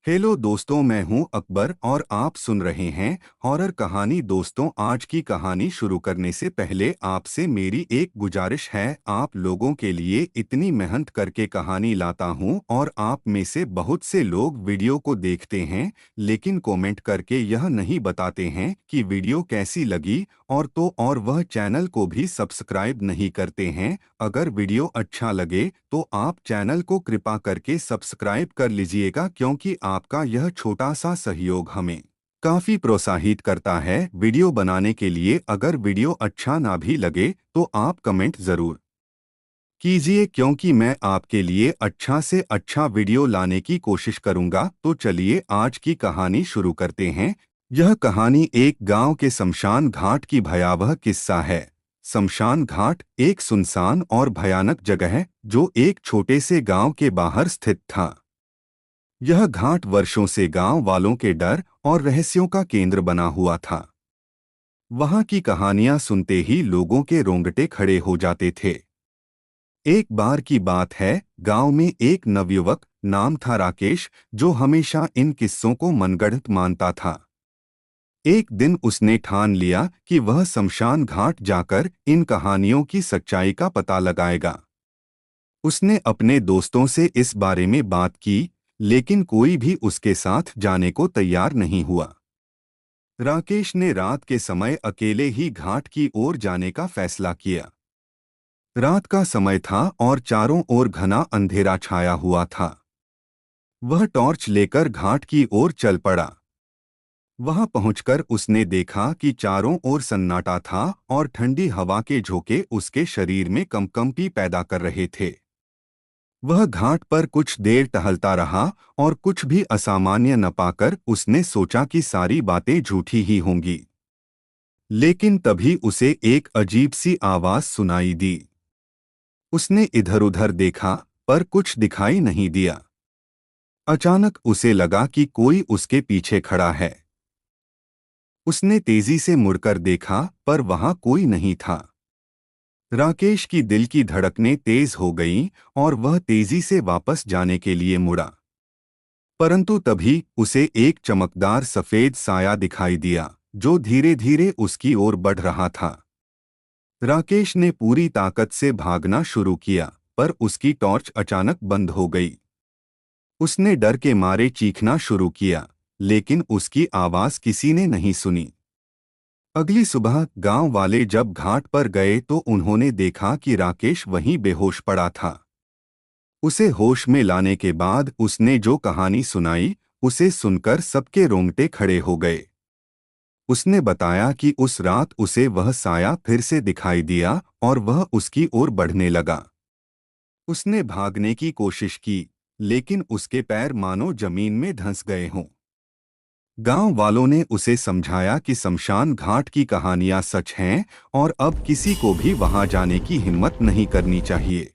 Hello दोस्तों, मैं हूं अकबर और आप सुन रहे हैं हॉरर कहानी। दोस्तों, आज की कहानी शुरू करने से पहले आपसे मेरी एक गुजारिश है। आप लोगों के लिए इतनी मेहनत करके कहानी लाता हूं और आप में से बहुत से लोग वीडियो को देखते हैं लेकिन कमेंट करके यह नहीं बताते हैं कि वीडियो कैसी लगी, और वह चैनल को भी सब्सक्राइब नहीं करते हैं। अगर वीडियो अच्छा लगे तो आप चैनल को कृपा करके सब्सक्राइब कर लीजिएगा, क्योंकि आपका यह छोटा सा सहयोग हमें काफी प्रोत्साहित करता है वीडियो बनाने के लिए। अगर वीडियो अच्छा ना भी लगे तो आप कमेंट जरूर कीजिए, क्योंकि मैं आपके लिए अच्छा से अच्छा वीडियो लाने की कोशिश करूंगा। तो चलिए आज की कहानी शुरू करते हैं। यह कहानी एक गांव के शमशान घाट की भयावह किस्सा है। शमशान घाट एक सुनसान और भयानक जगह है जो एक छोटे से गांव के बाहर स्थित था। यह घाट वर्षों से गांव वालों के डर और रहस्यों का केंद्र बना हुआ था। वहां की कहानियां सुनते ही लोगों के रोंगटे खड़े हो जाते थे। एक बार की बात है, गांव में एक नवयुवक नाम था राकेश, जो हमेशा इन किस्सों को मनगढ़ंत मानता था। एक दिन उसने ठान लिया कि वह शमशान घाट जाकर इन कहानियों की सच्चाई का पता लगाएगा। उसने अपने दोस्तों से इस बारे में बात की, लेकिन कोई भी उसके साथ जाने को तैयार नहीं हुआ। राकेश ने रात के समय अकेले ही घाट की ओर जाने का फैसला किया। रात का समय था और चारों ओर घना अंधेरा छाया हुआ था। वह टॉर्च लेकर घाट की ओर चल पड़ा। वहां पहुंचकर उसने देखा कि चारों ओर सन्नाटा था और ठंडी हवा के झोंके उसके शरीर में कंपकंपी पैदा कर रहे थे। वह घाट पर कुछ देर टहलता रहा और कुछ भी असामान्य न पाकर उसने सोचा कि सारी बातें झूठी ही होंगी। लेकिन तभी उसे एक अजीब सी आवाज सुनाई दी। उसने इधर-उधर देखा पर कुछ दिखाई नहीं दिया। अचानक उसे लगा कि कोई उसके पीछे खड़ा है। उसने तेजी से मुड़कर देखा पर वहां कोई नहीं था। राकेश की दिल की धड़कनें तेज हो गईं और वह तेजी से वापस जाने के लिए मुड़ा। परंतु तभी उसे एक चमकदार सफेद साया दिखाई दिया जो धीरे धीरे उसकी ओर बढ़ रहा था। राकेश ने पूरी ताकत से भागना शुरू किया, पर उसकी टॉर्च अचानक बंद हो गई। उसने डर के मारे चीखना शुरू किया, लेकिन उसकी आवाज किसी ने नहीं सुनी। अगली सुबह गांव वाले जब घाट पर गए तो उन्होंने देखा कि राकेश वहीं बेहोश पड़ा था। उसे होश में लाने के बाद उसने जो कहानी सुनाई, उसे सुनकर सबके रोंगटे खड़े हो गए। उसने बताया कि उस रात उसे वह साया फिर से दिखाई दिया और वह उसकी ओर बढ़ने लगा। उसने भागने की कोशिश की, लेकिन उसके पैर मानो जमीन में धंस गए हों। गांव वालों ने उसे समझाया कि शमशान घाट की कहानियां सच हैं और अब किसी को भी वहां जाने की हिम्मत नहीं करनी चाहिए।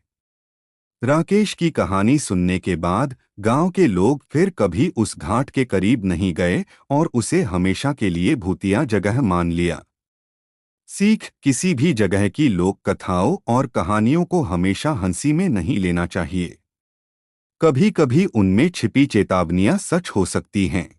राकेश की कहानी सुनने के बाद गांव के लोग फिर कभी उस घाट के करीब नहीं गए और उसे हमेशा के लिए भूतिया जगह मान लिया। सीख: किसी भी जगह की लोक कथाओं और कहानियों को हमेशा हंसी में नहीं लेना चाहिए। कभी कभी उनमें छिपी चेतावनियां सच हो सकती हैं।